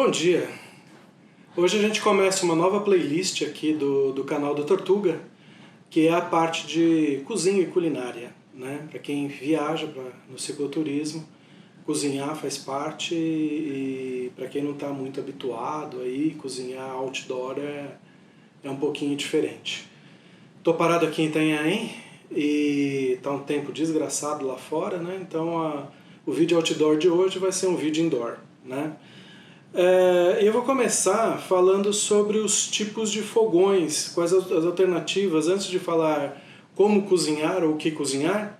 Bom dia! Hoje a gente começa uma nova playlist aqui do canal do Tortuga, que é a parte de cozinha e culinária, né? Para quem viaja no cicloturismo, cozinhar faz parte e para quem não está muito habituado aí, cozinhar outdoor é um pouquinho diferente. Estou parado aqui em Itanhaém e está um tempo desgraçado lá fora, né? Então o vídeo outdoor de hoje vai ser um vídeo indoor, né? Eu vou começar falando sobre os tipos de fogões, quais as alternativas. Antes de falar como cozinhar ou o que cozinhar,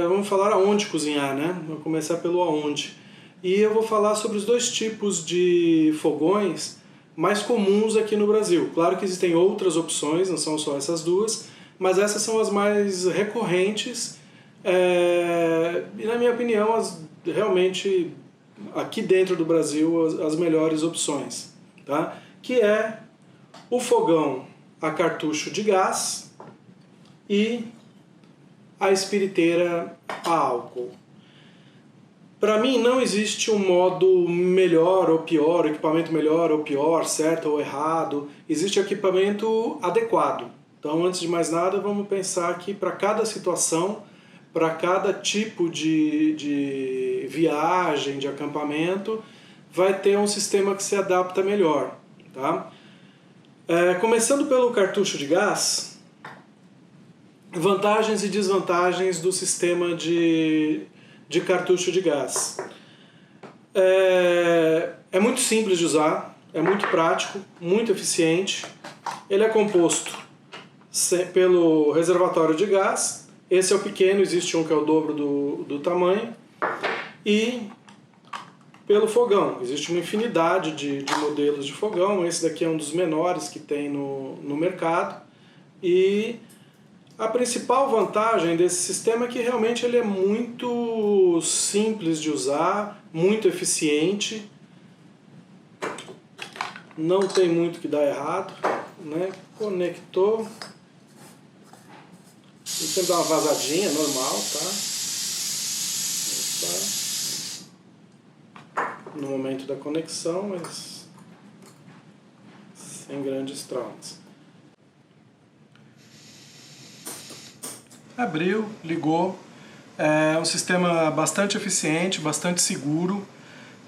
vamos falar aonde cozinhar, né? Vou começar pelo aonde. E eu vou falar sobre os dois tipos de fogões mais comuns aqui no Brasil. Claro que existem outras opções, não são só essas duas, mas essas são as mais recorrentes e, na minha opinião, realmente aqui dentro do Brasil as melhores opções, tá? Que é o fogão a cartucho de gás e a espiriteira a álcool. Para mim não existe um modo melhor ou pior, equipamento melhor ou pior, certo ou errado. Existe equipamento adequado. Então, antes de mais nada, vamos pensar que para cada situação, para cada tipo de viagem, de acampamento, vai ter um sistema que se adapta melhor, tá? Começando pelo cartucho de gás, vantagens e desvantagens do sistema de cartucho de gás. É muito simples de usar, é muito prático, muito eficiente. Ele é composto pelo reservatório de gás. Esse é o pequeno, existe um que é o dobro do tamanho. E pelo fogão, existe uma infinidade de modelos de fogão. Esse daqui é um dos menores que tem no mercado. E a principal vantagem desse sistema é que realmente ele é muito simples de usar, muito eficiente. Não tem muito que dar errado, né? Conectou. Ele sempre dá uma vazadinha, normal, tá? Opa. No momento da conexão, mas sem grandes traumas. Abriu, ligou. É um sistema bastante eficiente, bastante seguro.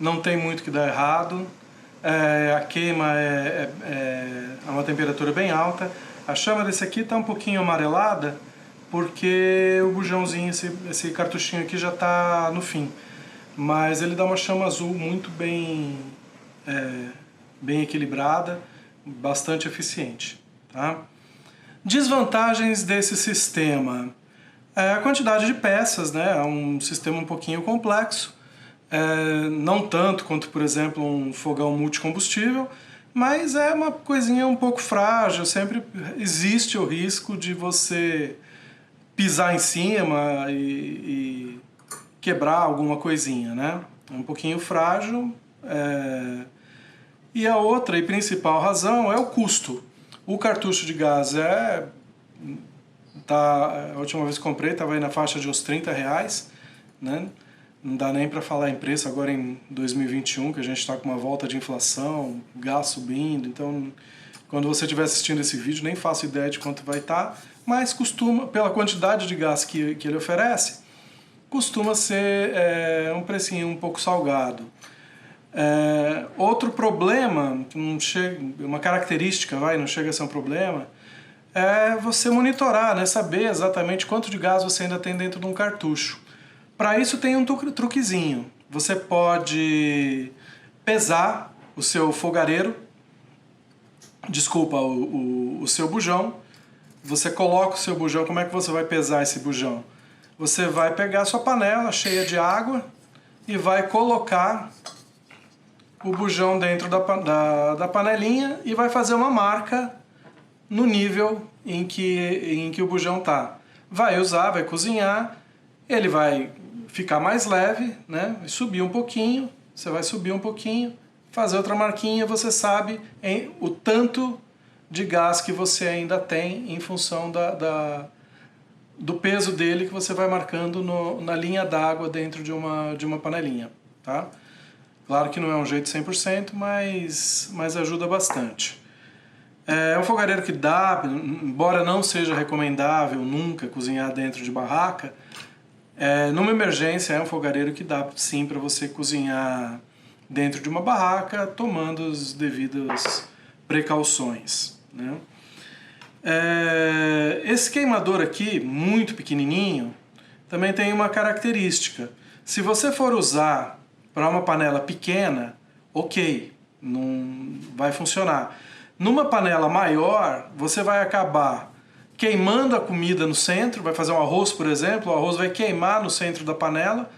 Não tem muito que dar errado. A queima é uma temperatura bem alta. A chama desse aqui está um pouquinho amarelada, porque o bujãozinho, esse cartuchinho aqui já está no fim. Mas ele dá uma chama azul muito bem equilibrada, bastante eficiente, tá? Desvantagens desse sistema. A quantidade de peças, né? É um sistema um pouquinho complexo. Não tanto quanto, por exemplo, um fogão multicombustível, mas é uma coisinha um pouco frágil. Sempre existe o risco de você pisar em cima e quebrar alguma coisinha, né? É um pouquinho frágil. E a outra e principal razão é o custo. O cartucho de gás a última vez que comprei estava aí na faixa de uns R$30, né? Não dá nem para falar em preço agora em 2021, que a gente está com uma volta de inflação, gás subindo. Então, quando você estiver assistindo esse vídeo, nem faço ideia de quanto vai estar, mas pela quantidade de gás que ele oferece, costuma ser um precinho um pouco salgado. Outro problema, uma característica, não chega a ser um problema, é você monitorar, né? Saber exatamente quanto de gás você ainda tem dentro de um cartucho. Para isso tem um truquezinho. Você pode pesar o seu fogareiro, o seu bujão. Você coloca o seu bujão, como é que você vai pesar esse bujão? Você vai pegar a sua panela cheia de água e vai colocar o bujão dentro da panelinha e vai fazer uma marca no nível em que o bujão está. Vai cozinhar, ele vai ficar mais leve, né? Vai subir um pouquinho, você vai subir um pouquinho, fazer outra marquinha, você sabe o tanto de gás que você ainda tem em função do peso dele que você vai marcando na linha d'água dentro de uma panelinha, tá? Claro que não é um jeito 100%, mas ajuda bastante. É um fogareiro que dá, embora não seja recomendável nunca cozinhar dentro de barraca, numa emergência é um fogareiro que dá sim para você cozinhar dentro de uma barraca, tomando as devidas precauções, né? Esse queimador aqui, muito pequenininho, também tem uma característica. Se você for usar para uma panela pequena, ok, não vai funcionar. Numa panela maior, você vai acabar queimando a comida no centro, vai fazer um arroz, por exemplo, o arroz vai queimar no centro da panela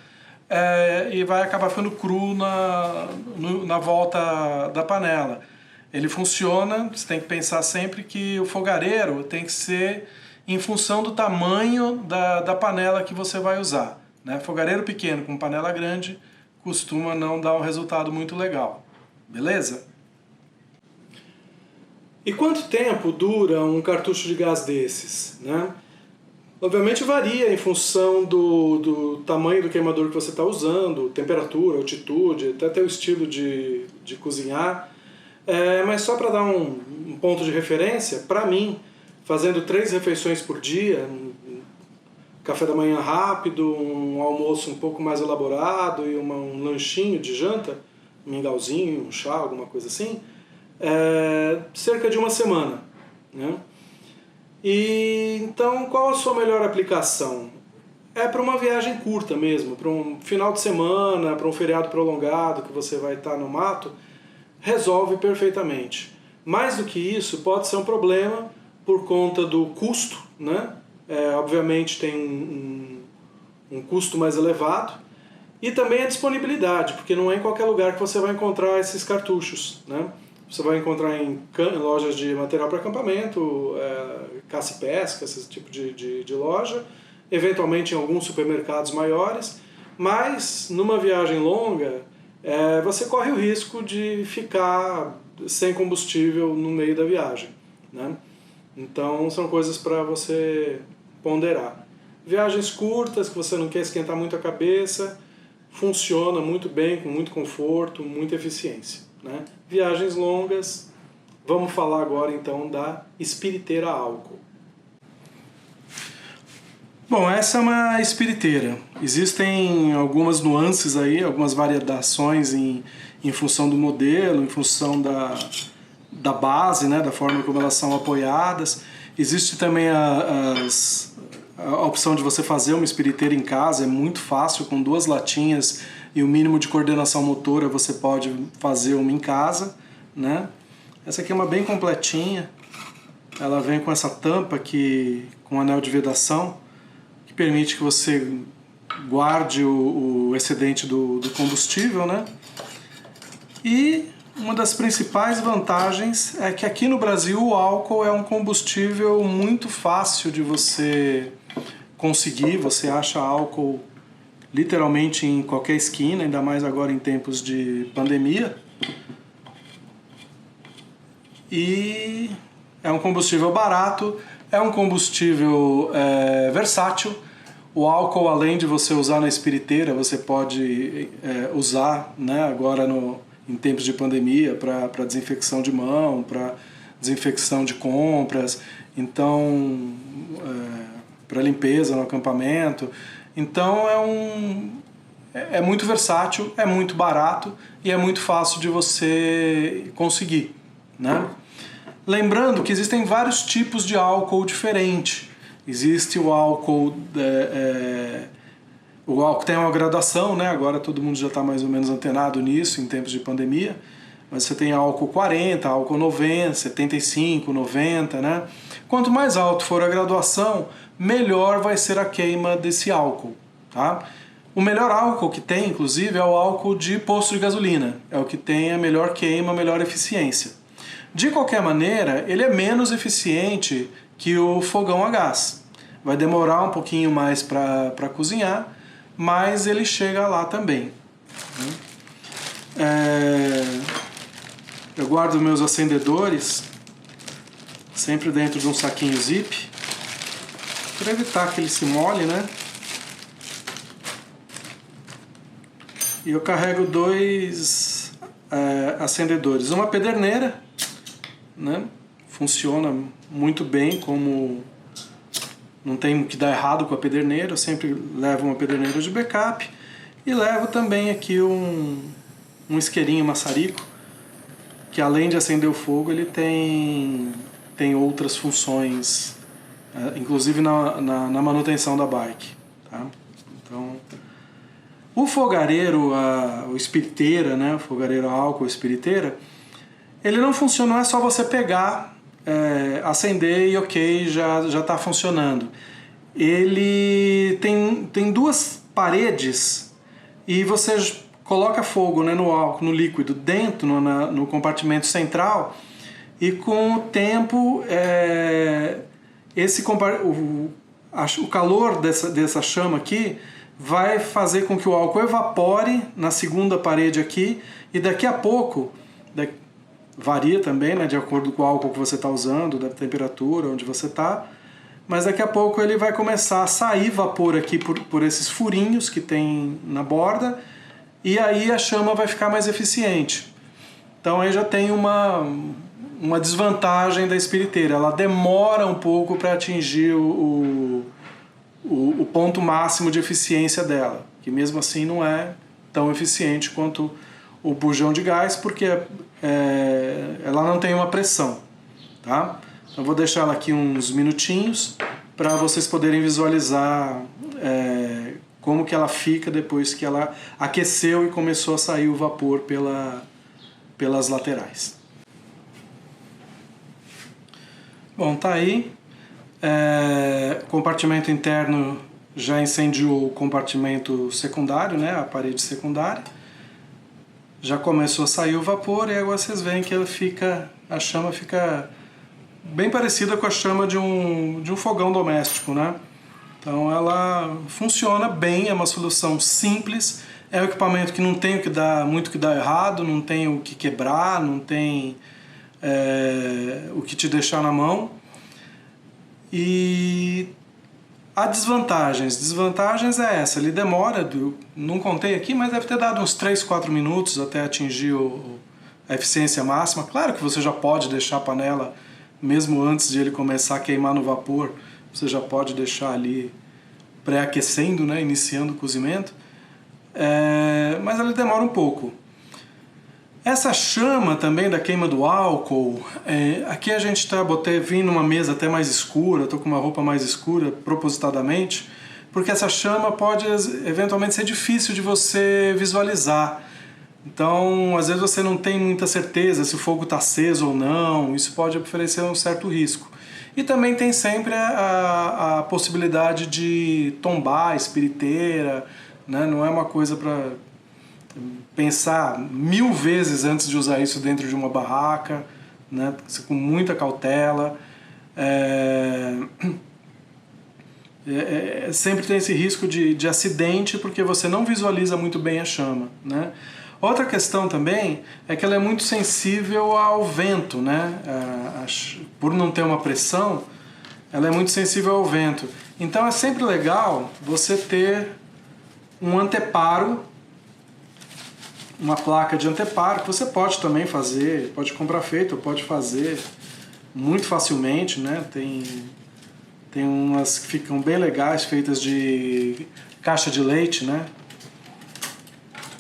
e vai acabar ficando cru na volta da panela. Ele funciona, você tem que pensar sempre que o fogareiro tem que ser em função do tamanho da panela que você vai usar, né? Fogareiro pequeno com panela grande costuma não dar um resultado muito legal, beleza? E quanto tempo dura um cartucho de gás desses, né? Obviamente varia em função do tamanho do queimador que você está usando, temperatura, altitude, até o estilo de cozinhar. Mas só para dar um ponto de referência, para mim, fazendo 3 refeições por dia, um café da manhã rápido, um almoço um pouco mais elaborado e um lanchinho de janta, um mingauzinho, um chá, alguma coisa assim, cerca de uma semana, né? E então, qual a sua melhor aplicação? É para uma viagem curta mesmo, para um final de semana, para um feriado prolongado que você vai estar no mato, resolve perfeitamente. Mais do que isso, pode ser um problema por conta do custo, né? Obviamente tem um custo mais elevado, e também a disponibilidade, porque não é em qualquer lugar que você vai encontrar esses cartuchos, né? Você vai encontrar em lojas de material para acampamento, caça e pesca, esse tipo de loja, eventualmente em alguns supermercados maiores, mas numa viagem longa você corre o risco de ficar sem combustível no meio da viagem, né? Então são coisas para você ponderar. Viagens curtas, que você não quer esquentar muito a cabeça, funciona muito bem, com muito conforto, muita eficiência, né? Viagens longas, vamos falar agora então da espiriteira a álcool. Bom, essa é uma espiriteira. Existem algumas nuances aí, algumas variações em função do modelo, em função da base, né, da forma como elas são apoiadas. Existe também a opção de você fazer uma espiriteira em casa, é muito fácil, com 2 latinhas e o mínimo de coordenação motora você pode fazer uma em casa, né? Essa aqui é uma bem completinha, ela vem com essa tampa aqui, com anel de vedação, que permite que você guarde o excedente do combustível, né? E uma das principais vantagens é que aqui no Brasil o álcool é um combustível muito fácil de você conseguir, você acha álcool literalmente em qualquer esquina, ainda mais agora em tempos de pandemia. E é um combustível barato, é um combustível versátil. O álcool, além de você usar na espiriteira, você pode usar, né, agora em tempos de pandemia para desinfecção de mão, para desinfecção de compras, então para limpeza no acampamento. Então é muito versátil, é muito barato e é muito fácil de você conseguir, né? Lembrando que existem vários tipos de álcool diferente. Existe o álcool tem uma graduação, né? Agora todo mundo já está mais ou menos antenado nisso em tempos de pandemia, mas você tem álcool 40, álcool 90, 75, 90, né? Quanto mais alto for a graduação, melhor vai ser a queima desse álcool, tá? O melhor álcool que tem, inclusive, é o álcool de posto de gasolina. É o que tem a melhor queima, a melhor eficiência. De qualquer maneira, ele é menos eficiente que o fogão a gás. Vai demorar um pouquinho mais para cozinhar, mas ele chega lá também. Eu guardo meus acendedores sempre dentro de um saquinho zip, para evitar que ele se molhe, né? e eu carrego 2 acendedores. Uma pederneira, né? Funciona muito bem, como não tem o que dar errado com a pederneira, eu sempre levo uma pederneira de backup e levo também aqui um isqueirinho maçarico, que além de acender o fogo, ele tem outras funções, inclusive na manutenção da bike. Tá? Então, o fogareiro, o espiriteira, né? O fogareiro a álcool, espiriteira, ele não funciona, não é só você pegar, acender e ok, já está funcionando. Ele tem 2 paredes e você coloca fogo, né, no álcool, no líquido, dentro, no compartimento central, e com o tempo o calor dessa chama aqui vai fazer com que o álcool evapore na segunda parede aqui, e daqui a pouco, varia também, né, de acordo com o álcool que você está usando, da temperatura onde você está, mas daqui a pouco ele vai começar a sair vapor aqui por esses furinhos que tem na borda, e aí a chama vai ficar mais eficiente. Então aí já tem uma desvantagem da espiriteira, ela demora um pouco para atingir o ponto máximo de eficiência dela, que mesmo assim não é tão eficiente quanto o bujão de gás, porque ela não tem uma pressão. Tá? Então vou deixar ela aqui uns minutinhos para vocês poderem visualizar como que ela fica depois que ela aqueceu e começou a sair o vapor pelas laterais. Bom, tá aí. Compartimento interno já incendiou o compartimento secundário, né, a parede secundária. Já começou a sair o vapor e agora vocês veem que a chama fica bem parecida com a chama de um fogão doméstico, né? Então ela funciona bem, é uma solução simples, é um equipamento que não tem muito o que dar errado, não tem o que quebrar, não tem o que te deixar na mão. E há desvantagens é essa, ele demora, não contei aqui, mas deve ter dado uns 3-4 minutos até atingir a eficiência máxima. Claro que você já pode deixar a panela, mesmo antes de ele começar a queimar no vapor, você já pode deixar ali pré-aquecendo, né, iniciando o cozimento, mas ele demora um pouco. Essa chama também da queima do álcool, aqui a gente vim numa mesa até mais escura, estou com uma roupa mais escura propositadamente, porque essa chama pode eventualmente ser difícil de você visualizar. Então, às vezes você não tem muita certeza se o fogo está aceso ou não, isso pode oferecer um certo risco. E também tem sempre a possibilidade de tombar a espiriteira, né? Não é uma coisa para pensar 1000 vezes antes de usar isso dentro de uma barraca, né? Com muita cautela. Sempre tem esse risco de acidente porque você não visualiza muito bem a chama, né? Outra questão também é que ela é muito sensível ao vento, né? Por não ter uma pressão, ela é muito sensível ao vento. Então é sempre legal você ter um anteparo, uma placa de anteparo, que você pode também fazer, pode comprar feito, pode fazer muito facilmente, né? Tem umas que ficam bem legais, feitas de caixa de leite, né?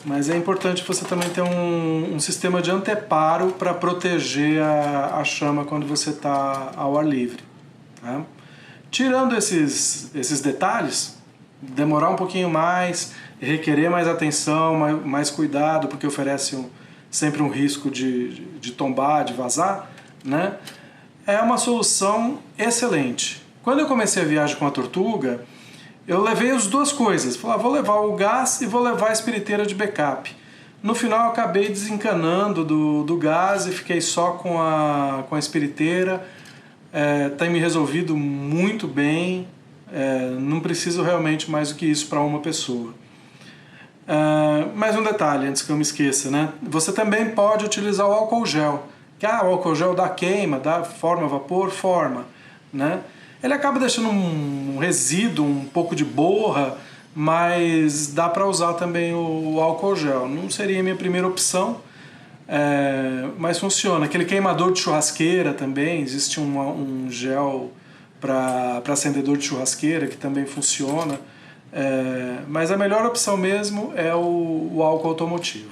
Mas é importante você também ter um sistema de anteparo para proteger a chama quando você está ao ar livre. Tá? Tirando esses detalhes, demorar um pouquinho mais, requerer mais atenção, mais cuidado, porque oferece sempre um risco de tombar, de vazar, né? É uma solução excelente. Quando eu comecei a viagem com a Tortuga, eu levei as duas coisas. Falei, vou levar o gás e vou levar a espiriteira de backup. No final eu acabei desencanando do gás e fiquei só com a espiriteira. Tem me resolvido muito bem. Não preciso realmente mais do que isso para uma pessoa. Mais um detalhe, antes que eu me esqueça, né? Você também pode utilizar o álcool gel. Que o álcool gel dá queima, forma vapor, forma, né? Ele acaba deixando um resíduo, um pouco de borra, mas dá para usar também o álcool gel. Não seria a minha primeira opção, mas funciona. Aquele queimador de churrasqueira também, existe um gel para acendedor de churrasqueira que também funciona, mas a melhor opção mesmo é o álcool automotivo.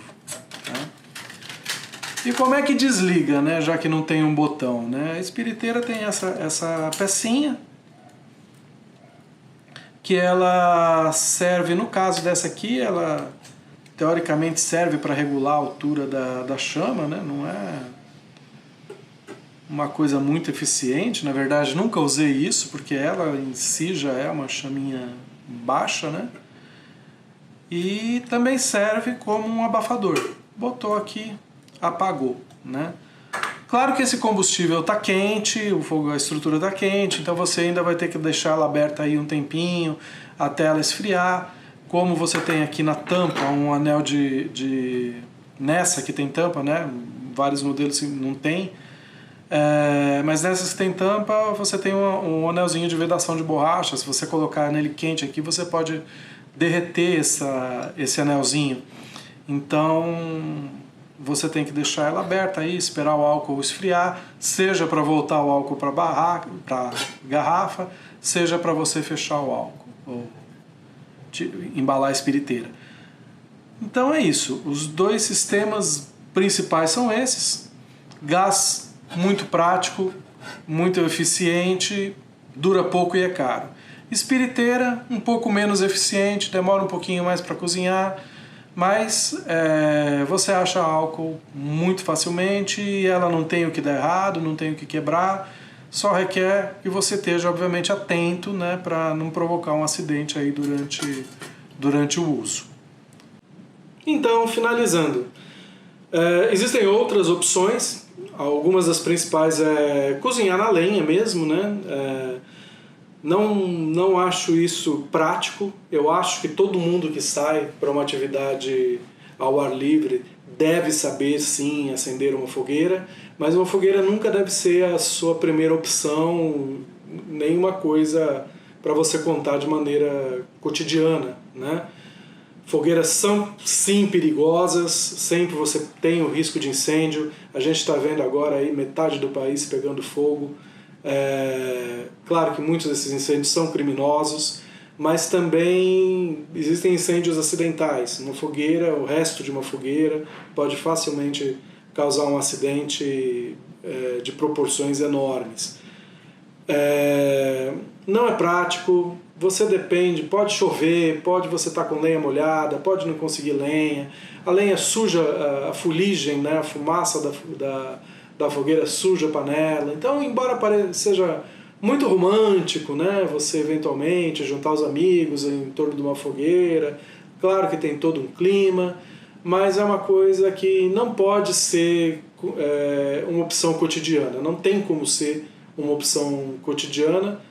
Tá? E como é que desliga, né, já que não tem um botão? Né? A espiriteira tem essa pecinha, que ela serve, no caso dessa aqui, ela teoricamente serve para regular a altura da chama, né? Não é uma coisa muito eficiente, na verdade nunca usei isso, porque ela em si já é uma chaminha baixa, né? E também serve como um abafador. Botou aqui, apagou, né? Claro que esse combustível está quente, a estrutura está quente, então você ainda vai ter que deixar ela aberta aí um tempinho até ela esfriar. Como você tem aqui na tampa um anel nessa que tem tampa, né? Vários modelos não tem, mas nessas que tem tampa você tem um anelzinho de vedação de borracha. Se você colocar nele quente aqui, você pode derreter esse anelzinho. Então você tem que deixar ela aberta aí, esperar o álcool esfriar, seja para voltar o álcool para garrafa, seja para você fechar o álcool, ou embalar a espiriteira. Então é isso, os dois sistemas principais são esses. Gás muito prático, muito eficiente, dura pouco e é caro. Espiriteira um pouco menos eficiente, demora um pouquinho mais para cozinhar, mas você acha álcool muito facilmente e ela não tem o que dar errado, não tem o que quebrar, só requer que você esteja, obviamente, atento, né, para não provocar um acidente aí durante o uso. Então, finalizando, existem outras opções, algumas das principais é cozinhar na lenha mesmo, né? Não acho isso prático. Eu acho que todo mundo que sai para uma atividade ao ar livre deve saber sim acender uma fogueira, mas uma fogueira nunca deve ser a sua primeira opção, nenhuma coisa para você contar de maneira cotidiana, né? Fogueiras são sim perigosas, sempre você tem o risco de incêndio. A gente está vendo agora aí metade do país pegando fogo. Claro que muitos desses incêndios são criminosos, mas também existem incêndios acidentais. Uma fogueira, o resto de uma fogueira, pode facilmente causar um acidente de proporções enormes. Não é prático, você depende, pode chover, pode você estar com lenha molhada, pode não conseguir lenha, a lenha suja, a fuligem, né, a fumaça da fogueira suja a panela. Então, embora seja muito romântico, né, você eventualmente juntar os amigos em torno de uma fogueira, claro que tem todo um clima, mas é uma coisa que não pode ser uma opção cotidiana, não tem como ser uma opção cotidiana,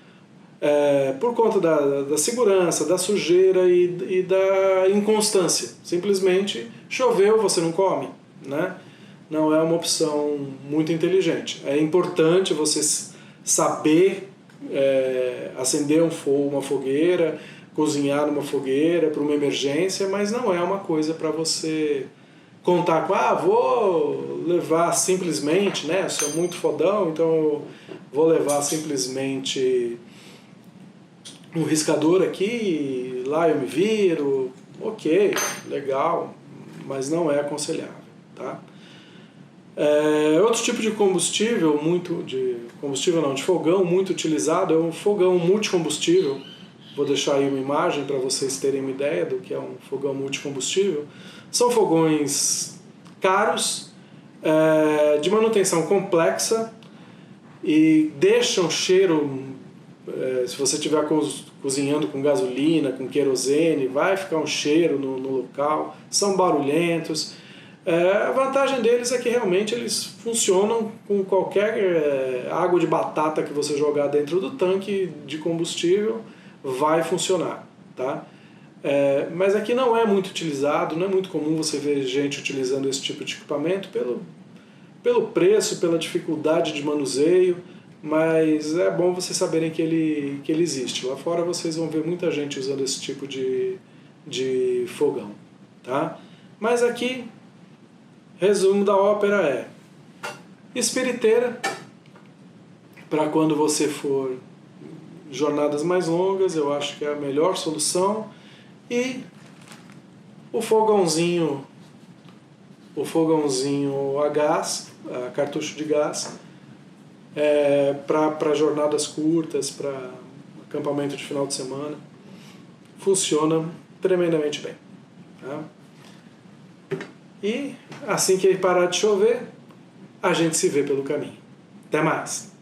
por conta da segurança, da sujeira e da inconstância. Simplesmente choveu, você não come, né? Não é uma opção muito inteligente. É importante você saber acender uma fogueira, cozinhar numa fogueira para uma emergência, mas não é uma coisa para você contar com, vou levar simplesmente, né? Sou muito fodão, então vou levar simplesmente um riscador aqui, lá eu me viro. Ok, legal, mas não é aconselhável, tá? Outro tipo de combustível, de fogão muito utilizado, é um fogão multicombustível. Vou deixar aí uma imagem para vocês terem uma ideia do que é um fogão multicombustível. São fogões caros, de manutenção complexa e deixam cheiro. Se você estiver cozinhando com gasolina, com querosene, vai ficar um cheiro no local. São barulhentos. A vantagem deles é que realmente eles funcionam com qualquer água de batata que você jogar dentro do tanque de combustível, vai funcionar, tá? Mas aqui não é muito utilizado, não é muito comum você ver gente utilizando esse tipo de equipamento pelo preço, pela dificuldade de manuseio, mas é bom vocês saberem que ele existe. Lá fora vocês vão ver muita gente usando esse tipo de fogão, tá? Mas aqui, resumo da ópera é: espiriteira, para quando você for jornadas mais longas, eu acho que é a melhor solução, e o fogãozinho a gás, a cartucho de gás, para jornadas curtas, para acampamento de final de semana, funciona tremendamente bem. Tá? E assim que parar de chover, a gente se vê pelo caminho. Até mais!